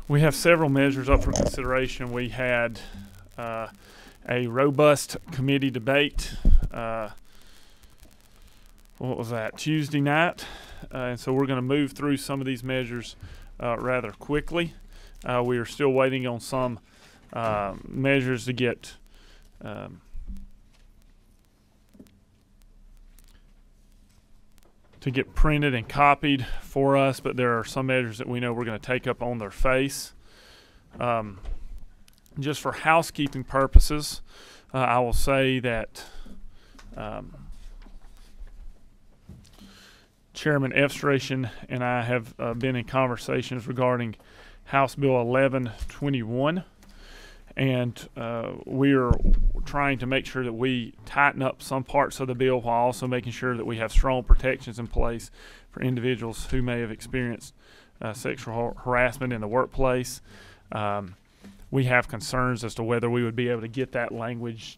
We have several measures up for consideration. We had a robust committee debate. What was that? Tuesday night. And so we're going to move through some of these measures rather quickly. We are still waiting on some measures to get printed and copied for us, but there are some measures that we know we're going to take up on their face. Just for housekeeping purposes, I will say that Chairman Efstration and I have been in conversations regarding House Bill 1121, and we are trying to make sure that we tighten up some parts of the bill while also making sure that we have strong protections in place for individuals who may have experienced sexual harassment in the workplace. We have concerns as to whether we would be able to get that language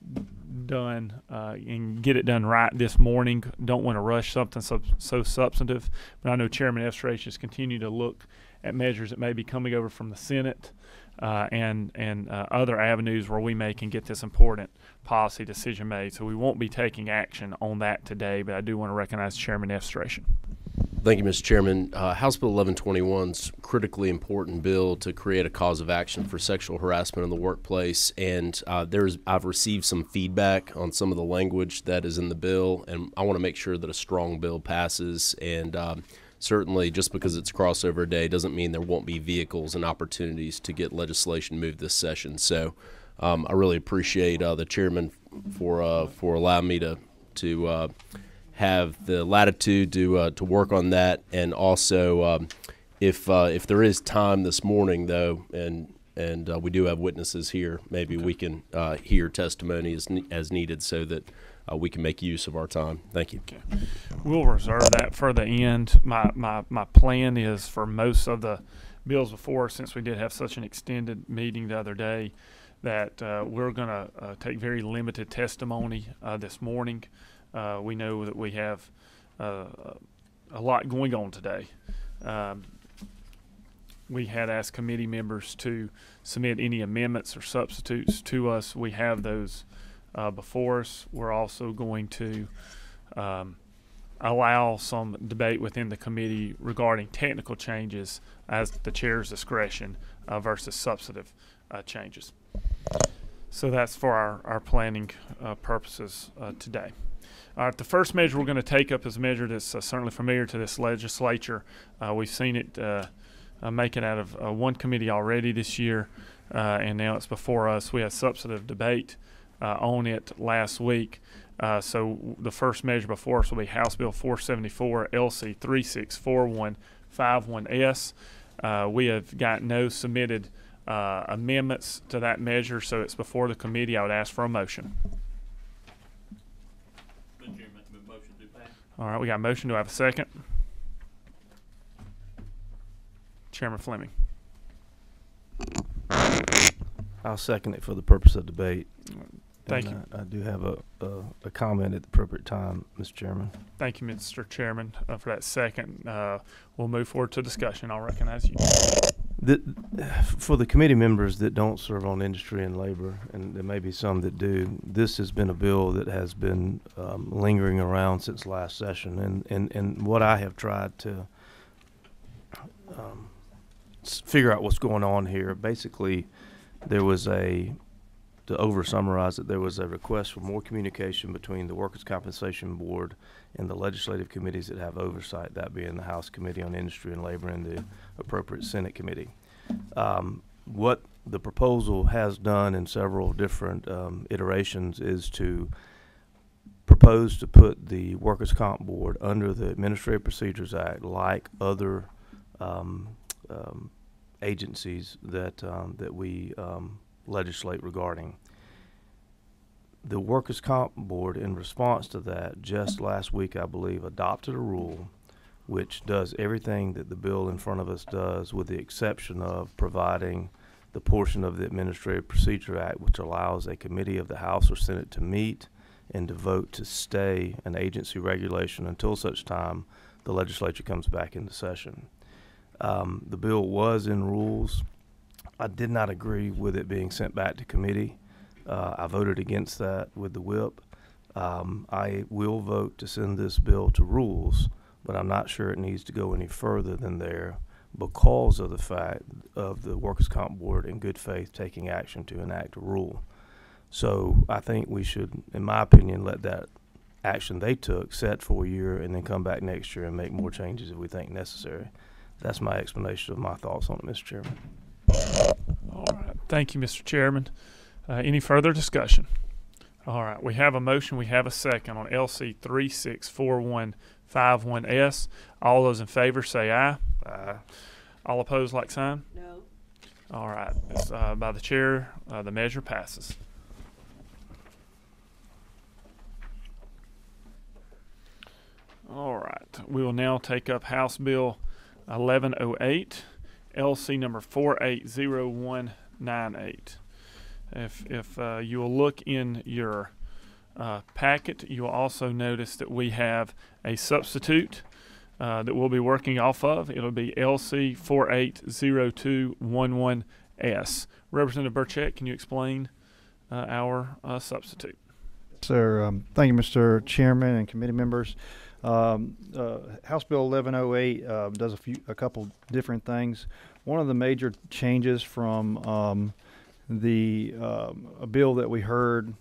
done and get it done right this morning. Don't want to rush something so substantive, but I know Chairman Efstration has continued to look at measures that may be coming over from the Senate and other avenues where we can get this important policy decision made. So we won't be taking action on that today, but I do want to recognize Chairman Efstration. Thank you, Mr. Chairman. House Bill 1121 is a critically important bill to create a cause of action for sexual harassment in the workplace, and I've received some feedback on some of the language that is in the bill, and I want to make sure that a strong bill passes. And certainly, just because it's crossover day doesn't mean there won't be vehicles and opportunities to get legislation moved this session. So I really appreciate the chairman for allowing me to have the latitude to work on that. And also, if there is time this morning, though, and we do have witnesses here, maybe we can hear testimony as needed so that we can make use of our time. Thank you. Okay. We'll reserve that for the end. My plan is for most of the bills before, since we did have such an extended meeting the other day, that we're going to take very limited testimony this morning. We know that we have a lot going on today. We had asked committee members to submit any amendments or substitutes to us. We have those before us. We're also going to allow some debate within the committee regarding technical changes as the chair's discretion versus substantive changes. So that's for our planning purposes today. All right, the first measure we're going to take up is a measure that's certainly familiar to this legislature. We've seen it make it out of one committee already this year, and now it's before us. We had substantive debate on it last week. So the first measure before us will be House Bill 474, LC 364151S. We have got no submitted amendments to that measure, so it's before the committee. I would ask for a motion. All right, we got a motion. Do I have a second? Chairman Fleming. I'll second it for the purpose of debate. Thank you. I do have a comment at the appropriate time, Mr. Chairman. Thank you, Mr. Chairman, for that second. We'll move forward to discussion. I'll recognize you. For the committee members that don't serve on industry and labor, and there may be some that do, this has been a bill that has been lingering around since last session. And what I have tried to figure out what's going on here, basically there was to over-summarize it, there was a request for more communication between the Workers' Compensation Board and the legislative committees that have oversight, that being the House Committee on Industry and Labor and the appropriate Senate committee. What the proposal has done in several different iterations is to propose to put the Workers' Comp Board under the Administrative Procedures Act like other agencies that we legislate regarding. The Workers' Comp Board, in response to that, just last week, I believe, adopted a rule which does everything that the bill in front of us does, with the exception of providing the portion of the Administrative Procedure Act which allows a committee of the House or Senate to meet and to vote to stay an agency regulation until such time the legislature comes back into session. The bill was in rules I did not agree with it being sent back to committee. I voted against that with the whip. I will vote to send this bill to rules, but I'm not sure it needs to go any further than there because of the fact of the Workers' Comp Board in good faith taking action to enact a rule. So I think we should, in my opinion, let that action they took set for a year and then come back next year and make more changes if we think necessary. That's my explanation of my thoughts on it, Mr. Chairman. All right. Thank you, Mr. Chairman. Any further discussion? All right. We have a motion. We have a second on LC 364151S. All those in favor say aye. Aye. All opposed, like sign? No. All right. It's, by the chair, the measure passes. All right. We will now take up House Bill 1108, LC number 480198. If you will look in your packet, you will also notice that we have a substitute that we'll be working off of. It'll be LC 480211S. Representative Burchett, can you explain our substitute? Sir, thank you, Mr. Chairman and committee members. House Bill 1108 does a couple different things. One of the major changes from a bill that we heard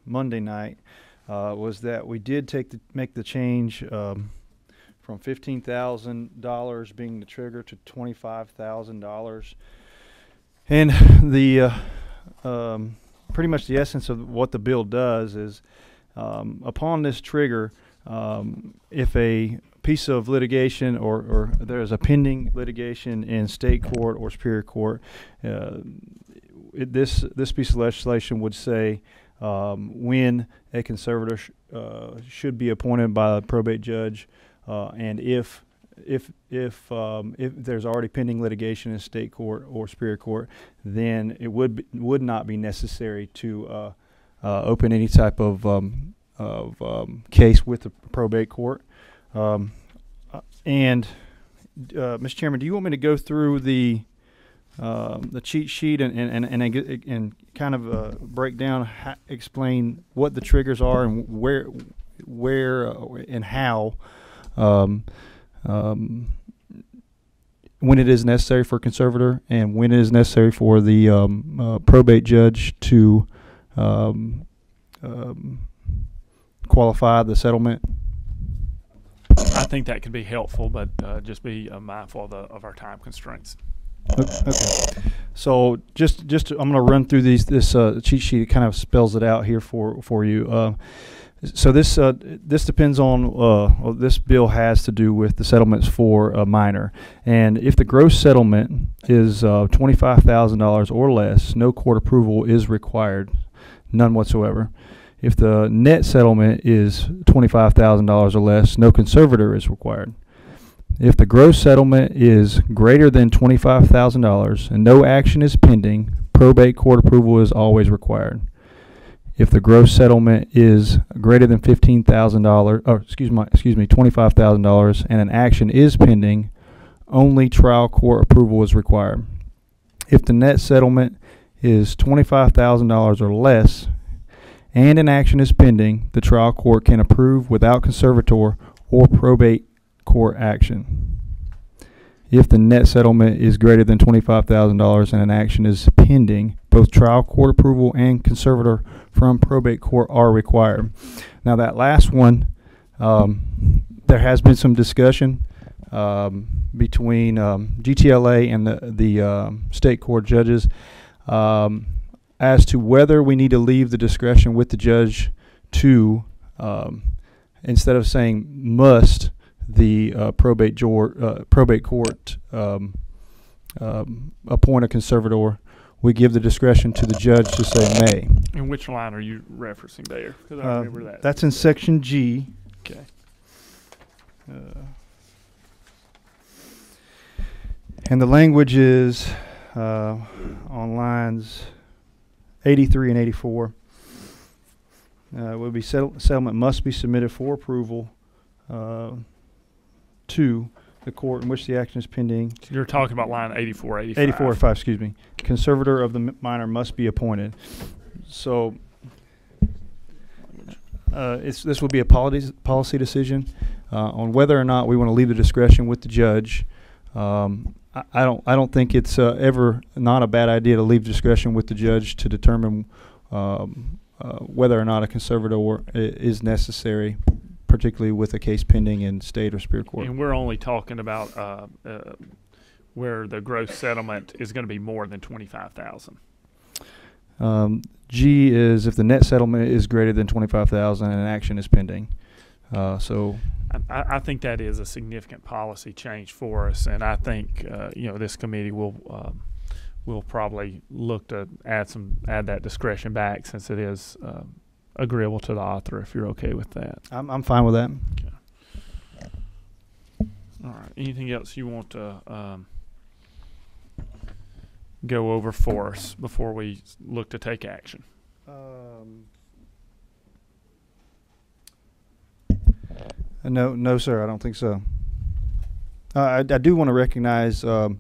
Monday night was that we did make the change from $15,000 being the trigger to $25,000, and the pretty much the essence of what the bill does is upon this trigger, if a piece of litigation or there's a pending litigation in state court or superior court, this piece of legislation would say when a conservator should be appointed by a probate judge, and if there's already pending litigation in state court or superior court, then it would not be necessary to open any type of case with the probate court. And Mr. Chairman, do you want me to go through the cheat sheet and kind of break down, explain what the triggers are and where and how when it is necessary for a conservator and when it is necessary for the probate judge to qualify the settlement? I think that could be helpful, but just be mindful of our time constraints. Okay. So just I'm going to run through this cheat sheet. It kind of spells it out here for you. So this depends on this bill has to do with the settlements for a minor, and if the gross settlement is $25,000 or less, no court approval is required, none whatsoever. If the net settlement is $25,000 or less, no conservator is required. If the gross settlement is greater than $25,000 and no action is pending, probate court approval is always required. If the gross settlement is greater than $25,000 and an action is pending, only trial court approval is required. If the net settlement is $25,000 or less and an action is pending, the trial court can approve without conservator or probate court action. If the net settlement is greater than $25,000 and an action is pending, both trial court approval and conservator from probate court are required. Now that last one, there has been some discussion between GTLA and the state court judges as to whether we need to leave the discretion with the judge to, instead of saying must, the probate court appoint a conservator, we give the discretion to the judge to say may. And which line are you referencing there? Because I remember that. That's in section G. Okay. And the language is on lines 83 and 84. Would be settlement must be submitted for approval to the court in which the action is pending. You're talking about line 84, 85. 84 or 5, excuse me. Conservator of the minor must be appointed. So this will be a policy decision on whether or not we want to leave the discretion with the judge. I don't think it's ever not a bad idea to leave discretion with the judge to determine whether or not a conservator is necessary, particularly with a case pending in state or superior court. And we're only talking about where the gross settlement is going to be more than $25,000. G is if the net settlement is greater than $25,000 and an action is pending. So I think that is a significant policy change for us, and I think this committee will probably look to add that discretion back, since it is agreeable to the author. If you're okay with that, I'm fine with that. Okay. All right. Anything else you want to go over for us before we look to take action? No, sir. I don't think so. I do want to recognize Judge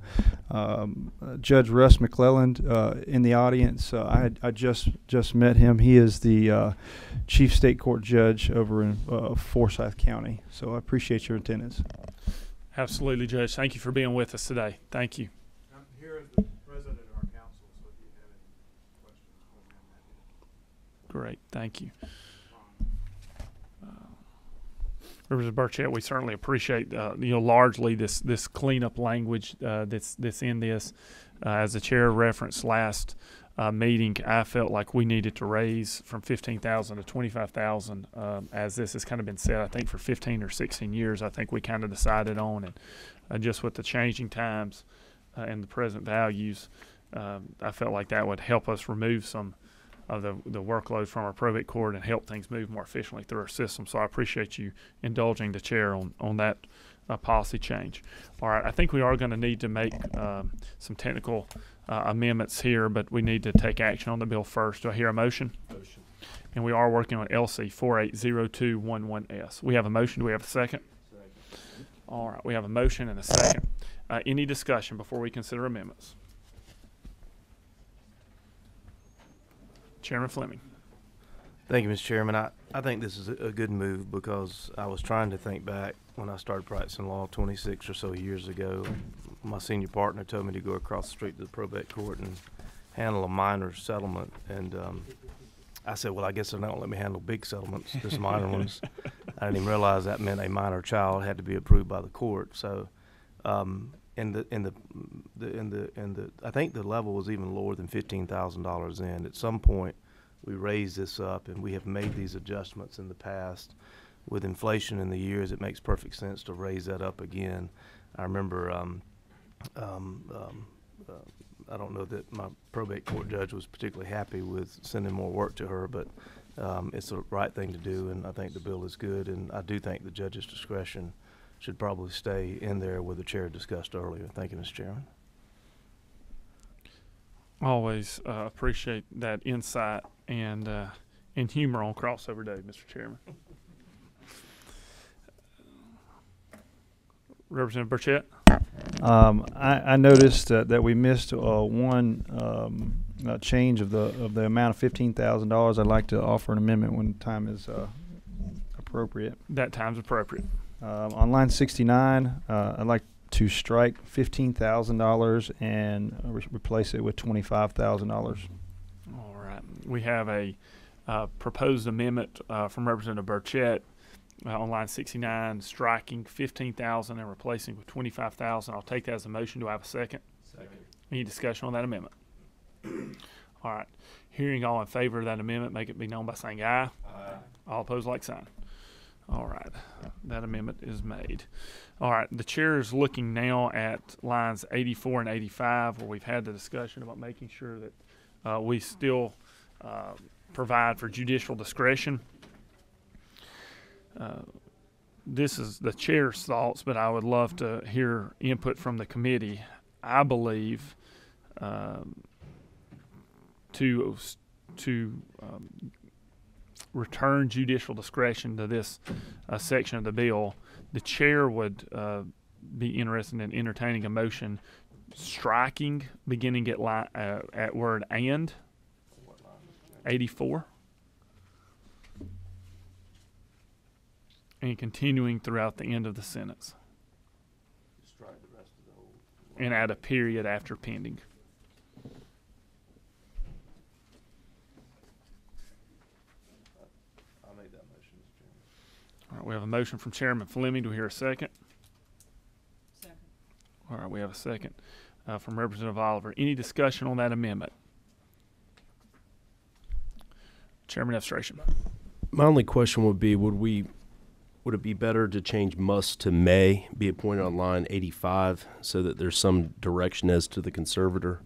Russ McClelland in the audience. I just met him. He is the Chief State Court Judge over in Forsyth County. So I appreciate your attendance. Absolutely, Judge. Thank you for being with us today. Thank you. I'm here as the president of our council, so if you have any questions for me on that. Great. Thank you. Representative Burchett, we certainly appreciate largely this cleanup language that's in this. As the chair referenced last meeting, I felt like we needed to raise from $15,000 to $25,000, as this has kind of been said, I think, for 15 or 16 years. I think we kind of decided on, and just with the changing times and the present values, I felt like that would help us remove some of the workload from our probate court and help things move more efficiently through our system. So I appreciate you indulging the chair on that policy change. All right, I think we are going to need to make some technical amendments here, but we need to take action on the bill first. Do I hear a motion? Motion. And we are working on LC 480211S. We have a motion. Do we have a second? Second. All right, we have a motion and a second. Any discussion before we consider amendments? Chairman Fleming. Thank you, Mr. Chairman. I think this is a good move, because I was trying to think back when I started practicing law 26 or so years ago. My senior partner told me to go across the street to the probate court and handle a minor settlement. And I said, well, I guess they're not going to let me handle big settlements, just minor ones. I didn't even realize that meant a minor child had to be approved by the court. So I think the level was even lower than $15,000 in. At some point, we raised this up, and we have made these adjustments in the past. With inflation in the years, it makes perfect sense to raise that up again. I remember, I don't know that my probate court judge was particularly happy with sending more work to her, but it's the right thing to do, and I think the bill is good, and I do think the judge's discretion should probably stay in there where the chair discussed earlier. Thank you, Mr. Chairman. Always appreciate that insight and humor on crossover day, Mr. Chairman. Representative Burchett. I noticed that we missed one change of the amount of $15,000. I'd like to offer an amendment when time is appropriate. That time's appropriate. On line 69, I'd like to strike $15,000 and replace it with $25,000. All right. We have a proposed amendment from Representative Burchett on line 69, striking $15,000 and replacing with $25,000. I'll take that as a motion. Do I have a second? Second. Any discussion on that amendment? All right. Hearing all in favor of that amendment, make it be known by saying aye. Aye. All opposed, like sign. All right. That amendment is made. All right. The chair is looking now at lines 84 and 85, where we've had the discussion about making sure that we still provide for judicial discretion. This is the chair's thoughts, but I would love to hear input from the committee. I believe to return judicial discretion to this section of the bill, the chair would be interested in entertaining a motion striking beginning at word and 84 and continuing throughout the end of the sentence Strike the rest of the whole. and add a period after pending. I'll make that motion, Mr. Chairman. All right, we have a motion from Chairman Fleming. Do we hear a second? Second. All right, we have a second from Representative Oliver. Any discussion on that amendment? Chairman Evstration. My only question would be, would it be better to change must to may be appointed on line 85 so that there's some direction as to the conservator?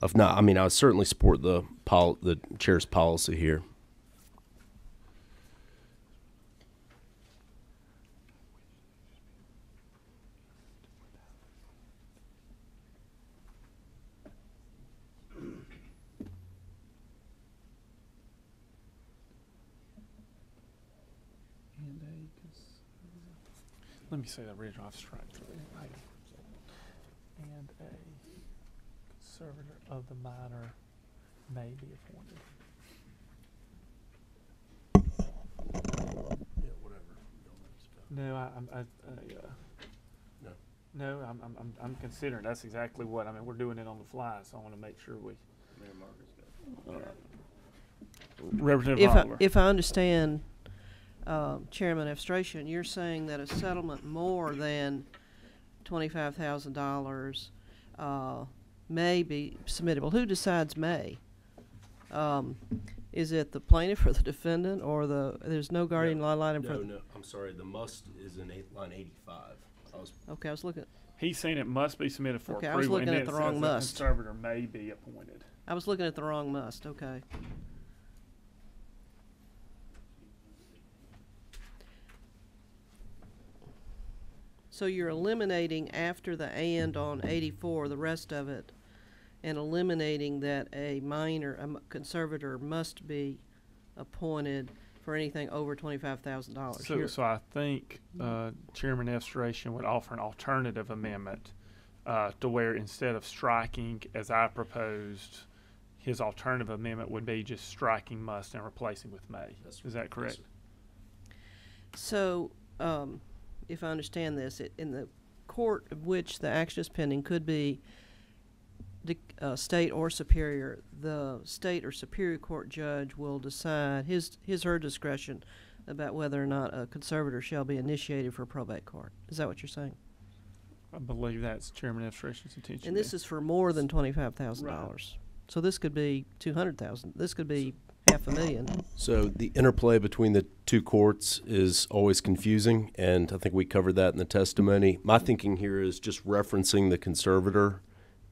If not, I mean, I would certainly support the chair's policy here. Let me say the original. I've struck through it. And a conservator of the minor may be appointed. Yeah, whatever. No, No. I'm considering that's exactly what I mean. We're doing it on the fly, so I want to make sure we. Representative Oliver. If I understand, Chairman Evstration, you're saying that a settlement more than $25,000 may be submitted. Well, who decides may? Is it the plaintiff or the defendant or there's no guardian ad litem for? No, I'm sorry. The must is in line 85. Okay, I was looking. He's saying it must be submitted for Okay, I approval. was looking and at then the it wrong says must. The conservator may be appointed. I was looking at the wrong must. Okay. So you're eliminating after the and on 84, the rest of it, and eliminating that a conservator must be appointed for anything over $25,000. So I think Chairman Evstration would offer an alternative amendment to where instead of striking, as I proposed, his alternative amendment would be just striking must and replacing with may. Is that correct? So, if I understand this, in the court of which the action is pending could be the state or superior. The state or superior court judge will decide her discretion about whether or not a conservator shall be initiated for probate court. Is that what you're saying? I believe that's Chairman Evstration's intention. And this is for more than $25,000. Right. So this could be $200,000. This could be $500,000. So the interplay between the two courts is always confusing, and I think we covered that in the testimony. My thinking here is just referencing the conservator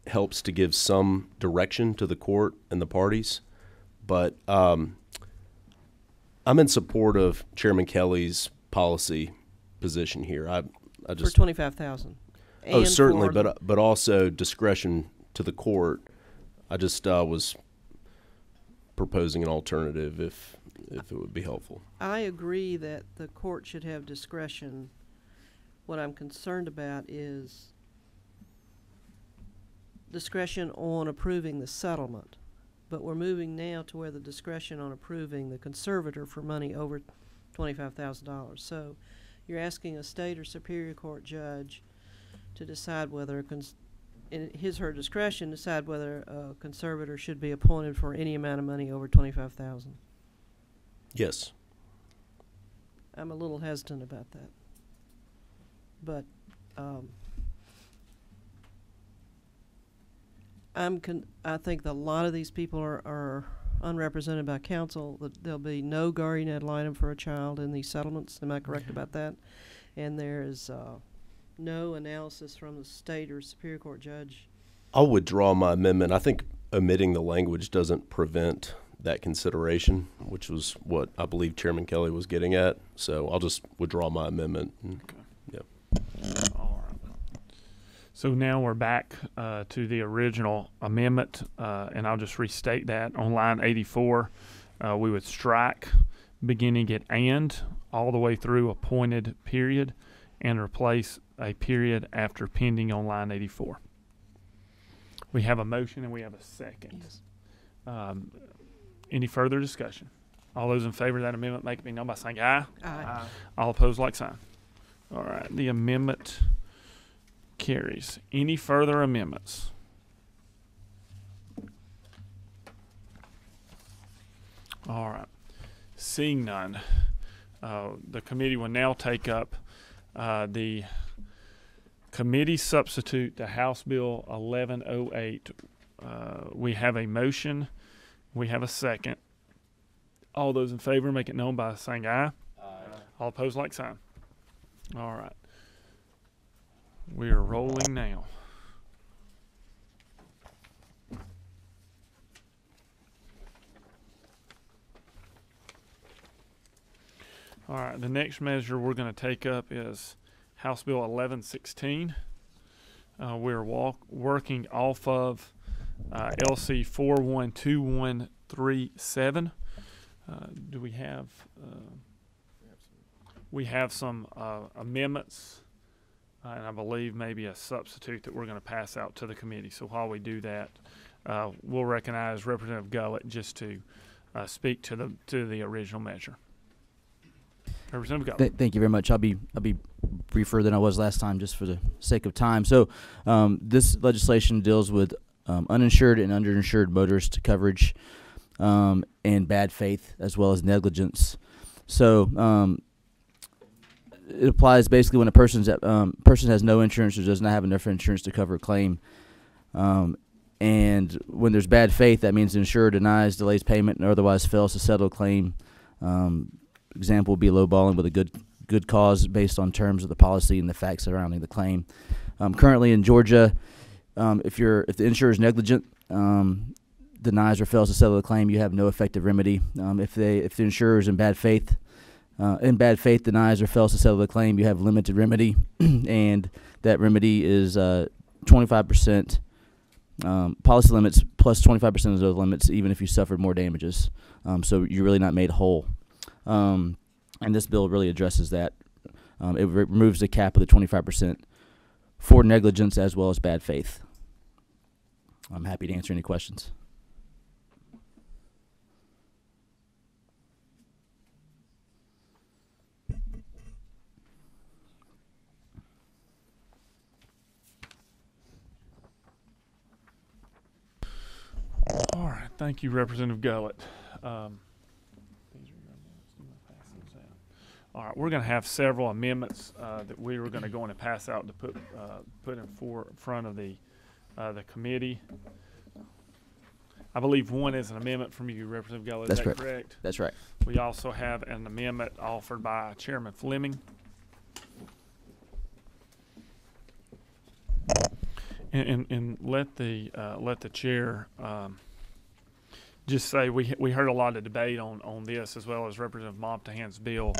helps to give some direction to the court and the parties. But I'm in support of Chairman Kelly's policy position here. I just For $25,000. Oh, certainly, but also discretion to the court. I just was proposing an alternative if it would be helpful. I agree that the court should have discretion. What I'm concerned about is discretion on approving the settlement. But we're moving now to where the discretion on approving the conservator for money over $25,000. So you're asking a state or superior court judge to decide whether, in her discretion, decide whether a conservator should be appointed for any amount of money over $25,000. Yes. I'm a little hesitant about that. But I think that a lot of these people are unrepresented by counsel. That there'll be no guardian ad litem for a child in these settlements. Am I correct about that? And there is no analysis from the state or superior court judge. I'll withdraw my amendment. I think omitting the language doesn't prevent that consideration, which was what I believe Chairman Kelly was getting at. So I'll just withdraw my amendment. Okay. Yep. All right. So now we're back to the original amendment, and I'll just restate that. On line 84, we would strike beginning at and all the way through appointed period, and replace a period after pending on line 84. We have a motion and we have a second. Yes. Any further discussion? All those in favor of that amendment make me know by saying aye. Aye. All opposed, like sign. All right, the amendment carries. Any further amendments? All right. Seeing none, the committee will now take up the committee substitute to House Bill 1108. We have a motion. We have a second. All those in favor make it known by saying aye. Aye. All opposed, like sign. All right. We are rolling now. All right, the next measure we're going to take up is House Bill 1116. We're working off of LC 412137. Do we have? We have some amendments, and I believe maybe a substitute that we're going to pass out to the committee. So while we do that, we'll recognize Representative Gullett just to speak to the original measure. Representative Gullett. Thank you very much. I'll be briefer than I was last time, just for the sake of time. So this legislation deals with uninsured and underinsured motorist coverage and bad faith, as well as negligence. So it applies basically when a person has no insurance or does not have enough insurance to cover a claim. And when there's bad faith, that means the insurer denies, delays payment, or otherwise fails to settle a claim. Example would be lowballing with a good cause based on terms of the policy and the facts surrounding the claim. Currently in Georgia, if the insurer is negligent, denies or fails to settle the claim, you have no effective remedy. If the insurer is in bad faith denies or fails to settle the claim, you have limited remedy, and that remedy is 25% policy limits plus 25% of those limits, even if you suffered more damages. So you're really not made whole. And this bill really addresses that. It removes the cap of the 25% for negligence as well as bad faith. I'm happy to answer any questions. All right, thank you, Representative Gullett. All right, we're going to have several amendments that we were going to go in and pass out to put in front of the committee. I believe one is an amendment from you, Representative Gullett. That's is that correct. correct? That's right. We also have an amendment offered by Chairman Fleming. And let the chair just say we heard a lot of debate on this, as well as Representative Montahan's bill,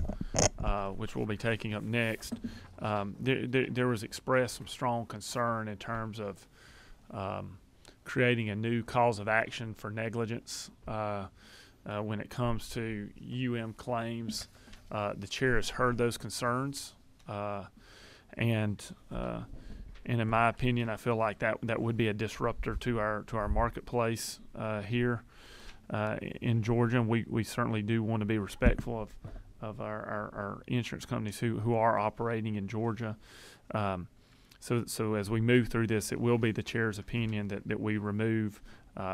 which we'll be taking up next. There was expressed some strong concern in terms of creating a new cause of action for negligence when it comes to claims. The chair has heard those concerns, and in my opinion, I feel like that would be a disruptor to our marketplace here in Georgia. And we certainly do want to be respectful of our insurance companies who are operating in Georgia. So as we move through this, it will be the chair's opinion that we remove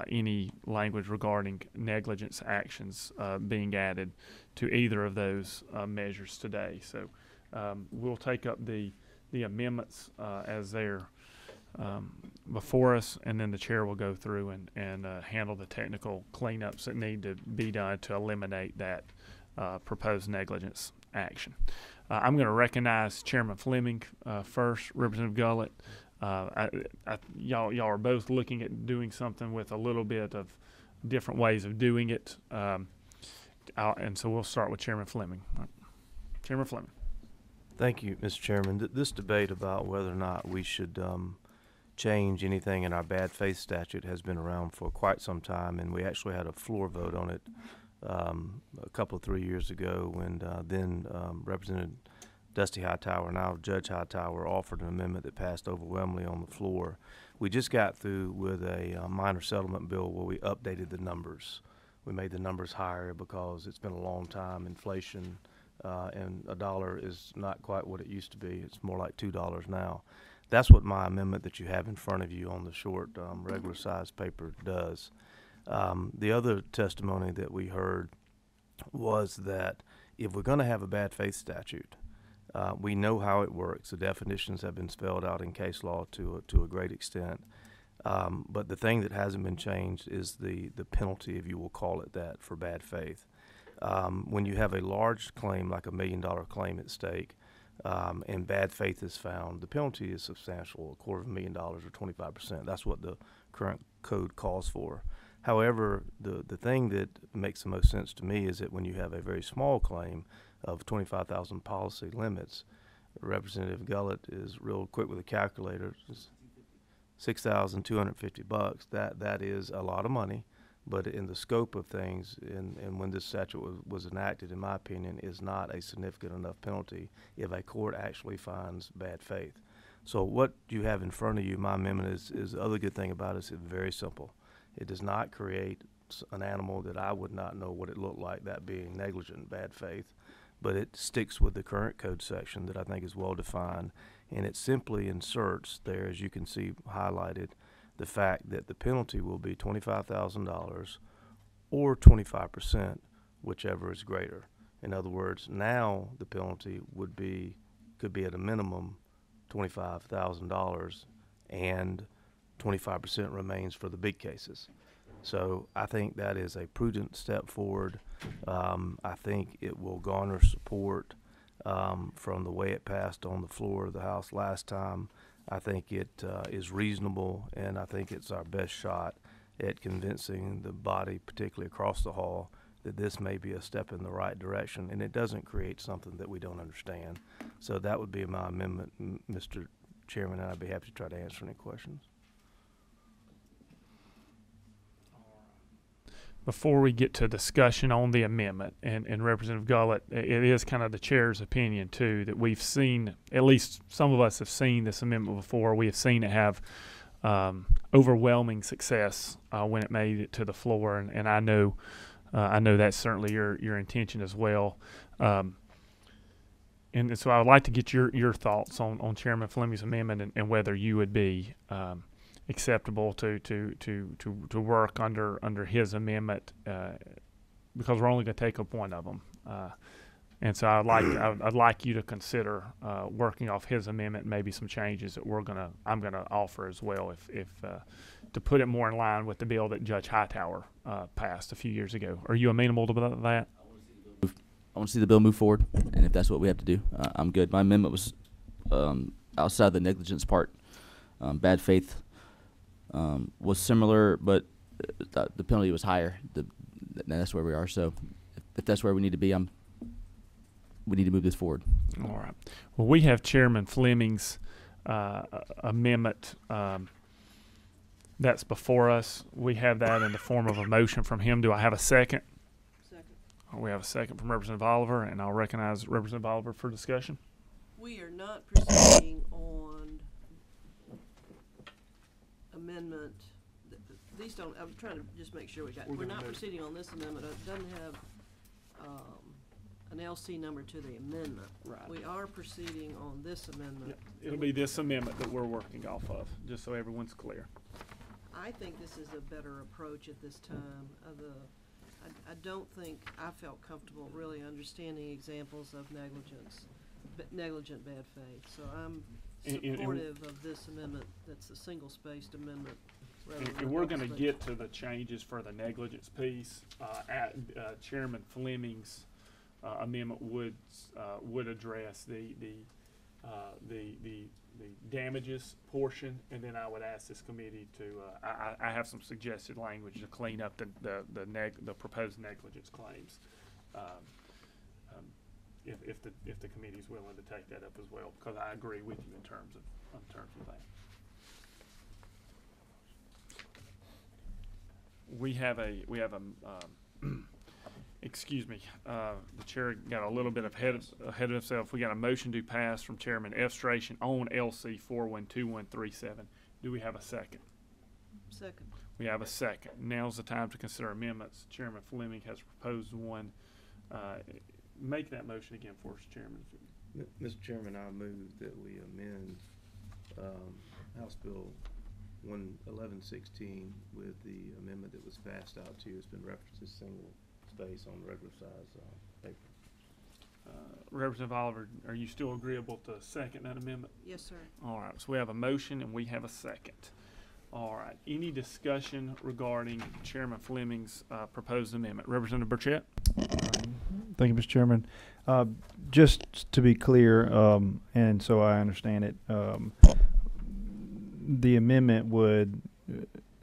any language regarding negligence actions being added to either of those measures today. So we'll take up the amendments as they're before us, and then the chair will go through and handle the technical cleanups that need to be done to eliminate that proposed negligence action. I'm going to recognize Chairman Fleming first. Representative Gullett, y'all are both looking at doing something with a little bit of different ways of doing it, and so we'll start with Chairman Fleming. Chairman Fleming. Thank you, Mr. Chairman. This debate about whether or not we should change anything in our bad faith statute has been around for quite some time, and we actually had a floor vote on it a couple of 3 years ago when then Representative Dusty Hightower, now Judge Hightower, offered an amendment that passed overwhelmingly on the floor. We just got through with a minor settlement bill where we updated the numbers. We made the numbers higher because it's been a long time. Inflation and $1 is not quite what it used to be. It's more like $2 now. That's what my amendment that you have in front of you on the short regular size paper does. The other testimony that we heard was that if we're going to have a bad faith statute, we know how it works. The definitions have been spelled out in case law to a great extent. But the thing that hasn't been changed is the penalty, if you will call it that, for bad faith. When you have a large claim, like $1 million claim at stake, and bad faith is found, the penalty is substantial, $250,000 or 25%. That's what the current code calls for. However, the thing that makes the most sense to me is that when you have a very small claim of 25,000 policy limits, Representative Gullett is real quick with a calculator. $6,250. That is a lot of money, but in the scope of things, and when this statute was enacted, in my opinion, is not a significant enough penalty if a court actually finds bad faith. So what you have in front of you, my amendment is the other good thing about it is it's very simple. It does not create an animal that I would not know what it looked like, that being negligent bad faith, but it sticks with the current code section that I think is well defined, and it simply inserts there, as you can see highlighted, the fact that the penalty will be $25,000 or 25%, whichever is greater. In other words, now the penalty could be at a minimum $25,000, and 25% remains for the big cases. So I think that is a prudent step forward. I think it will garner support from the way it passed on the floor of the House last time. I think it is reasonable, and I think it's our best shot at convincing the body, particularly across the hall, that this may be a step in the right direction, and it doesn't create something that we don't understand. So that would be my amendment, Mr. Chairman, and I'd be happy to try to answer any questions. Before we get to discussion on the amendment, and Representative Gullett, it is kind of the chair's opinion too that we've seen, at least some of us have seen this amendment before. We have seen it have overwhelming success when it made it to the floor, and I know that's certainly your intention as well. And so I would like to get your thoughts on Chairman Fleming's amendment and whether you would be acceptable to work under his amendment, because we're only going to take up one of them, and so I'd like you to consider working off his amendment, maybe some changes that I'm gonna offer as well, if to put it more in line with the bill that Judge Hightower passed a few years ago. Are you amenable to that? I want to see the bill move forward, and if that's what we have to do, I'm good. My amendment was outside the negligence part. Bad faith was similar, but the penalty was higher. And that's where we are. So if that's where we need to be, we need to move this forward. All right. Well, we have Chairman Fleming's amendment that's before us. We have that in the form of a motion from him. Do I have a second? Second. We have a second from Representative Oliver, and I'll recognize Representative Oliver for discussion. We are not proceeding on amendment. These don't, I'm trying to just make sure we're not proceeding on this amendment. It doesn't have an LC number to the amendment. Right. We are proceeding on this amendment. Yeah, it'll be this amendment that we're working off of, just so everyone's clear. I think this is a better approach at this time. I don't think I felt comfortable really understanding examples of negligent bad faith. So I'm supportive of this amendment. That's a single-spaced amendment. And we're going to get to the changes for the negligence piece. Chairman Fleming's amendment would address the damages portion, and then I would ask this committee to. I have some suggested language to clean up the proposed negligence claims. If the committee is willing to take that up as well, because I agree with you in terms of that. We have excuse me, the chair got a little bit ahead of himself. We got a motion to pass from Chairman F. Strachan on LC 412137. Do we have a second? Second. We have a second. Now's the time to consider amendments. Chairman Fleming has proposed one. Make that motion again for us, Chairman. Mr. Chairman, I move that we amend House Bill 1116 with the amendment that was passed out to you. It's been referenced as single space on regular size paper. Representative Oliver, are you still agreeable to second that amendment? Yes, sir. All right, so we have a motion and we have a second. All right, any discussion regarding Chairman Fleming's proposed amendment? Representative Burchett? Thank you, Mr. Chairman. Just to be clear, and so I understand it, the amendment would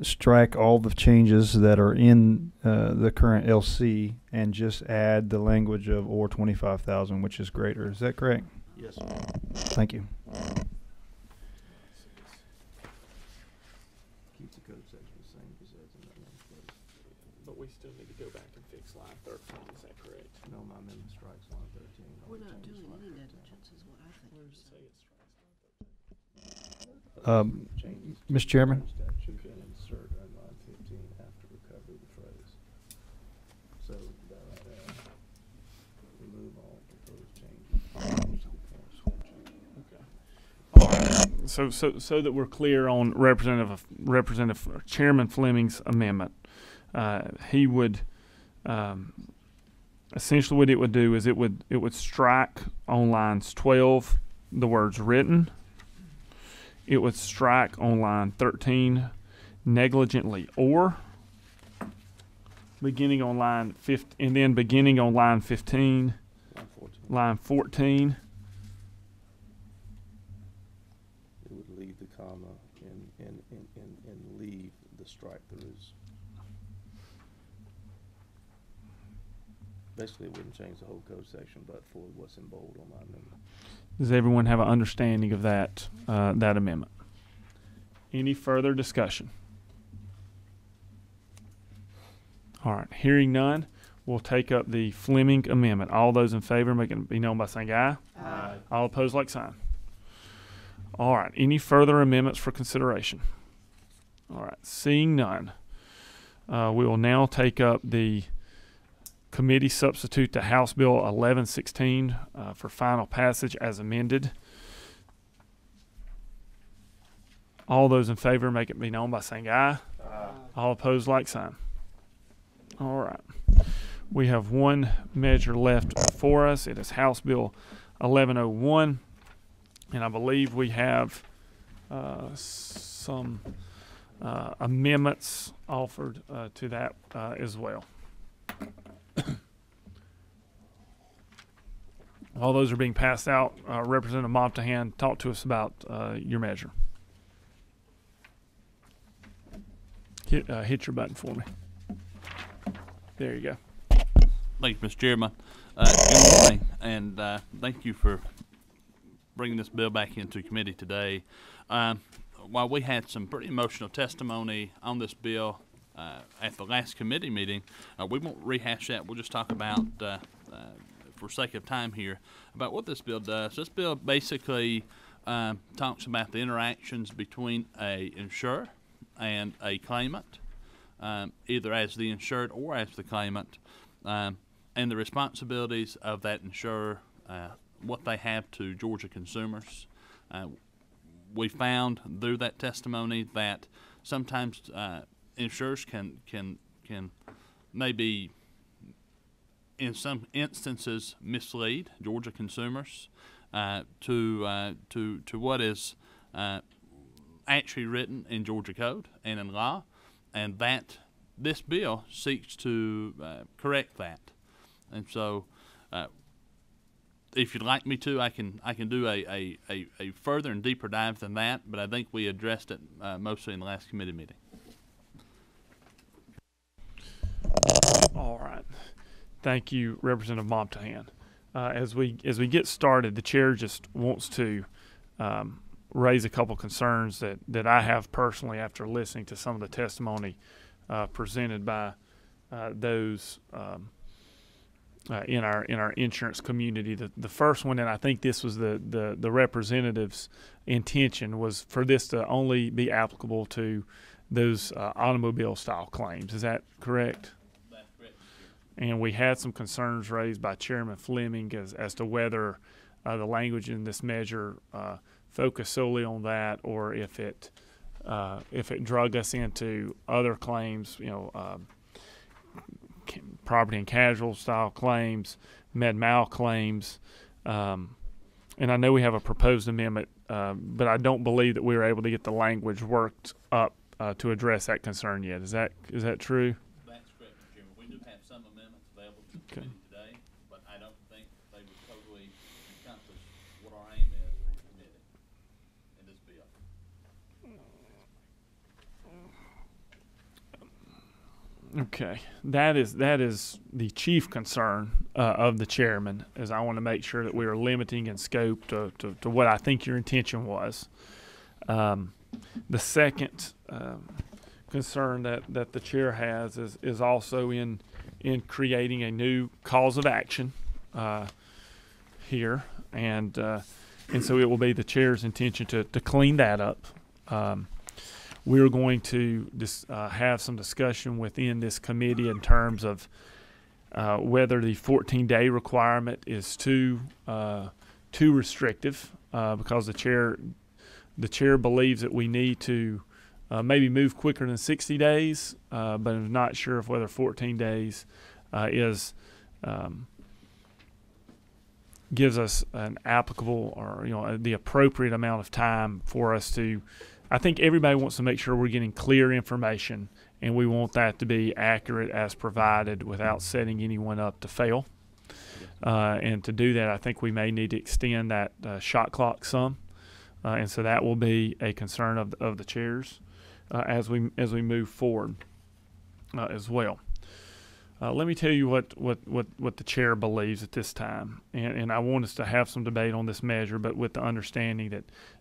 strike all the changes that are in the current LC and just add the language of or 25,000, which is greater. Is that correct? Yes, sir. Thank you. Keep the code section the same as in that one place. But we still need to go back and fix line 13, is that correct? No, my amendment strikes line 13. We're not doing any negligence is what I think you're saying. Mr. Chairman? Statute and insert on line 15 after recovery the phrase. So remove all proposed changes. Okay. So that we're clear on Representative Chairman Fleming's amendment, he would essentially what it would do is it would strike on lines 12 the words written. It would strike on line 13 negligently or, beginning on line 15, and then beginning on line 15, line 14. It would leave the comma and leave the strike throughs. Basically, it wouldn't change the whole code section, but for what's in bold on my amendment. Does everyone have an understanding of that that amendment? Any further discussion? All right, hearing none, we'll take up the Fleming amendment. All those in favor make it be known by saying aye. Aye. All opposed, like sign. All right, any further amendments for consideration? All right, seeing none, we will now take up the committee substitute to House Bill 1116 for final passage as amended. All those in favor make it be known by saying aye. Aye. All opposed, like sign. All right. We have one measure left for us. It is House Bill 1101, and I believe we have some amendments offered to that as well. While those are being passed out, Representative Montahan, talk to us about your measure. Hit your button for me. There you go. Thank you, Mr. Chairman. Good morning, and thank you for bringing this bill back into committee today. While we had some pretty emotional testimony on this bill at the last committee meeting, we won't rehash that. We'll just talk about, for sake of time here, about what this bill does. This bill basically talks about the interactions between a insurer and a claimant, either as the insured or as the claimant, and the responsibilities of that insurer, what they have to Georgia consumers. We found through that testimony that sometimes insurers can maybe in some instances mislead Georgia consumers to what is actually written in Georgia code and in law, and that this bill seeks to correct that. And so if you'd like me to, I can do a further and deeper dive than that, but I think we addressed it mostly in the last committee meeting. All right. Thank you, Representative Montahan. As we get started, the chair just wants to raise a couple concerns that I have personally after listening to some of the testimony presented by those in our insurance community. The first one, and I think this was the representative's intention, was for this to only be applicable to those automobile style claims. Is that correct? That's correct. And we had some concerns raised by Chairman Fleming as to whether the language in this measure focused solely on that, or if it drug us into other claims, property and casual style claims, med mal claims, and I know we have a proposed amendment, but I don't believe that we were able to get the language worked up to address that concern yet. Is that true? That's correct, Mr. Chairman. We do have some amendments available to the Okay. committee today, but I don't think they would totally encompass what our aim is for the committee in this bill. Okay, that is the chief concern of the chairman, is I want to make sure that we are limiting in scope to what I think your intention was. The second concern that the chair has is also in creating a new cause of action here, and so it will be the chair's intention to clean that up. We're going to have some discussion within this committee in terms of whether the 14-day requirement is too restrictive, because the chair believes that we need to maybe move quicker than 60 days, but I'm not sure if whether 14 days gives us an applicable or the appropriate amount of time for us to. I think everybody wants to make sure we're getting clear information, and we want that to be accurate as provided without setting anyone up to fail. And to do that, I think we may need to extend that shot clock some, and so that will be a concern of the chairs as we move forward as well. Let me tell you what the chair believes at this time, and I want us to have some debate on this measure, but with the understanding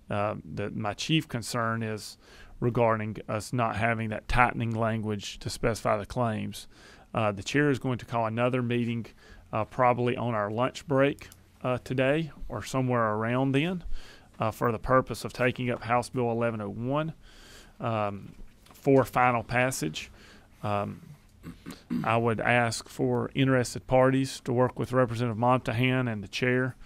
that my chief concern is regarding us not having that tightening language to specify the claims. The chair is going to call another meeting probably on our lunch break today or somewhere around then for the purpose of taking up House Bill 1101 for final passage. I would ask for interested parties to work with Representative Montahan and the chair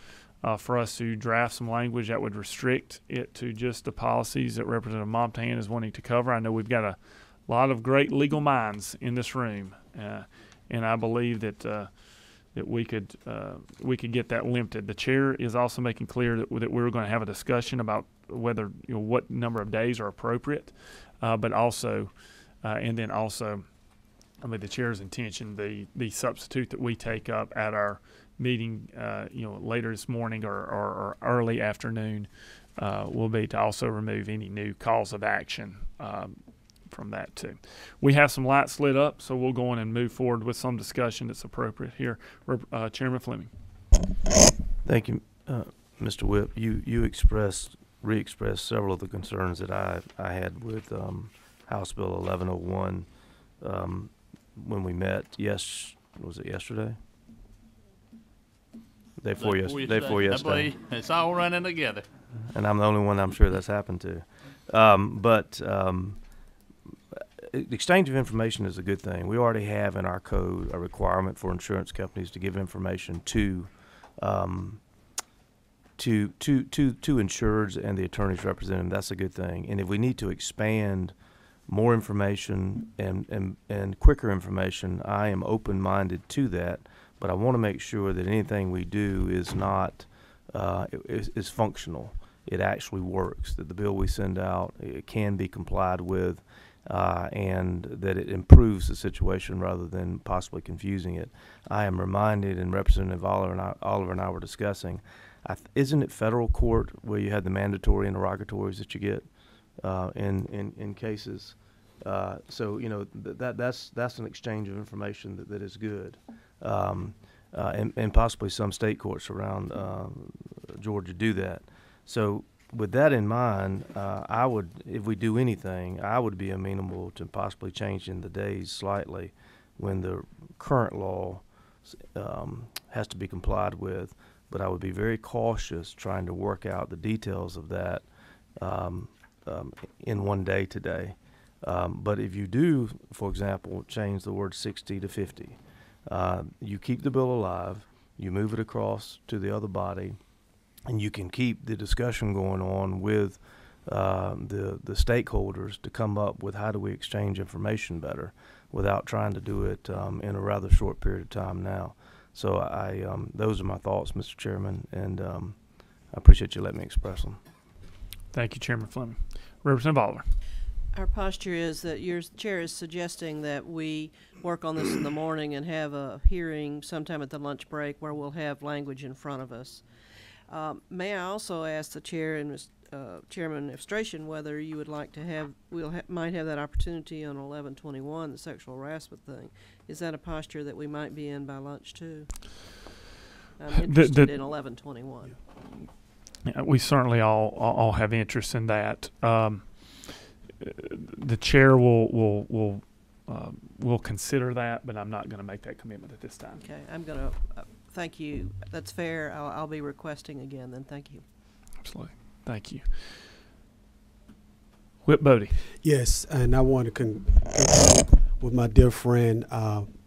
for us to draft some language that would restrict it to just the policies that Representative Montahan is wanting to cover. I know we've got a lot of great legal minds in this room, and I believe that we could get that limited. The chair is also making clear that we're going to have a discussion about whether what number of days are appropriate, but also and then also. The chair's intention, the substitute that we take up at our meeting, later this morning or early afternoon, will be to also remove any new calls of action from that too. We have some lights lit up, so we'll go on and move forward with some discussion that's appropriate here. Chairman Fleming. Thank you, Mr. Whip. You re-expressed several of the concerns that I had with House Bill 1101. When we met, was it yesterday? Day before yesterday. I believe it's all running together. And I'm the only one I'm sure that's happened to. But exchange of information is a good thing. We already have in our code a requirement for insurance companies to give information to insureds and the attorneys representing them. That's a good thing. And if we need to expand more information and quicker information, I am open-minded to that, but I want to make sure that anything we do is not is functional. It actually works, that the bill we send out, it can be complied with, and that it improves the situation rather than possibly confusing it. I am reminded, and Representative Oliver and I were discussing, isn't it federal court where you have the mandatory interrogatories that you get in cases? So that's an exchange of information that is good, and possibly some state courts around Georgia do that. So with that in mind, I would, if we do anything, I would be amenable to possibly changing the days slightly when the current law has to be complied with, but I would be very cautious trying to work out the details of that in one day today. But if you do, for example, change the word 60 to 50, you keep the bill alive, you move it across to the other body, and you can keep the discussion going on with the stakeholders to come up with how do we exchange information better without trying to do it in a rather short period of time now. So those are my thoughts, Mr. Chairman, and I appreciate you letting me express them. Thank you, Chairman Fleming. Representative Oliver. Our posture is that your chair is suggesting that we work on this in the morning and have a hearing sometime at the lunch break where we'll have language in front of us. May I also ask the chair and Chairman Administration whether you would like to have, might have that opportunity on 11/21, the sexual harassment thing. Is that a posture that we might be in by lunch too? I'm interested in 11/21. We certainly all have interest in that. The chair will consider that, but I'm not going to make that commitment at this time. Okay, I'm going to thank you. That's fair. I'll be requesting again then. Thank you. Absolutely. Thank you. Whip Bodie. Yes, and I want to concur with my dear friend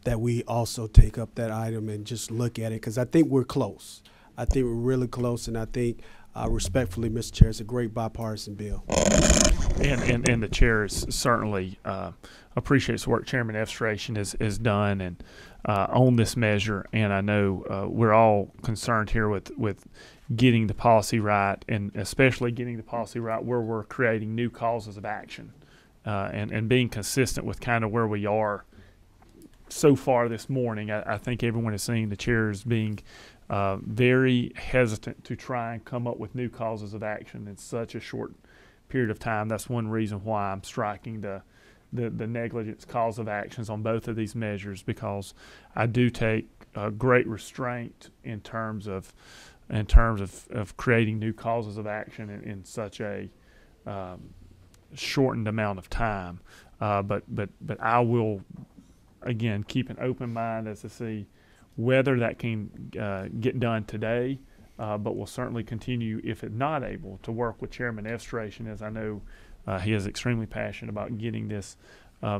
that we also take up that item and just look at it, because I think we're close. I think we're really close, and I think respectfully, Mr. Chair, it's a great bipartisan bill. And the chair is certainly appreciates the work Chairman Efstration has done and on this measure. And I know we're all concerned here with getting the policy right, and especially getting the policy right where we're creating new causes of action and being consistent with kind of where we are so far this morning. I think everyone is seeing the chair as being very hesitant to try and come up with new causes of action in such a short period of time. That's one reason why I'm striking the negligence cause of actions on both of these measures, because I do take great restraint in terms of creating new causes of action in such a shortened amount of time. But I will again keep an open mind as to see whether that can get done today, but we'll certainly continue, if it's not able, to work with Chairman Efstration, as I know he is extremely passionate about getting this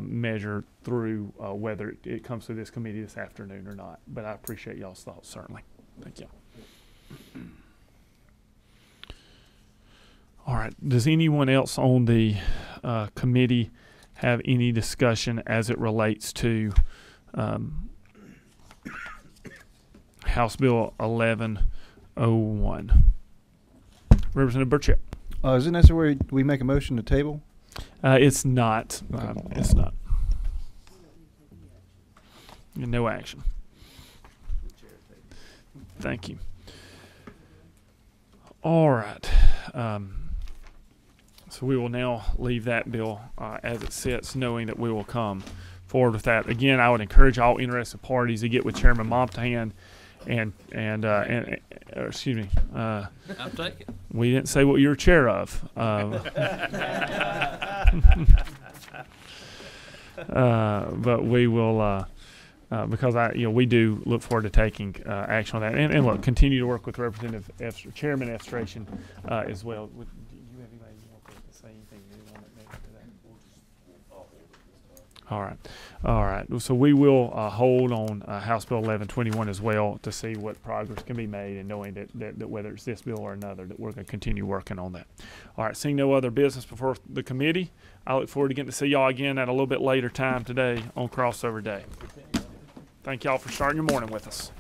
measure through, whether it comes to this committee this afternoon or not. But I appreciate y'all's thoughts, certainly. Thank you. All right. Does anyone else on the committee have any discussion as it relates to House Bill 1101? Representative Burchett. Is it necessary we make a motion to table? It's not. It's not. No action. Thank you. All right. So we will now leave that bill as it sits, knowing that we will come forward with that. Again, I would encourage all interested parties to get with Chairman Montahan and excuse me. I'll take it. We didn't say what you're chair of. But we will, because we do look forward to taking action on that, and look, continue to work with Representative Chairman Efstration as well. Do you have anybody you want to say anything you want to make to that? All right. So we will hold on House Bill 1121 as well to see what progress can be made, and knowing that whether it's this bill or another, that we're going to continue working on that. All right. Seeing no other business before the committee, I look forward to getting to see y'all again at a little bit later time today on Crossover Day. Thank y'all for starting your morning with us.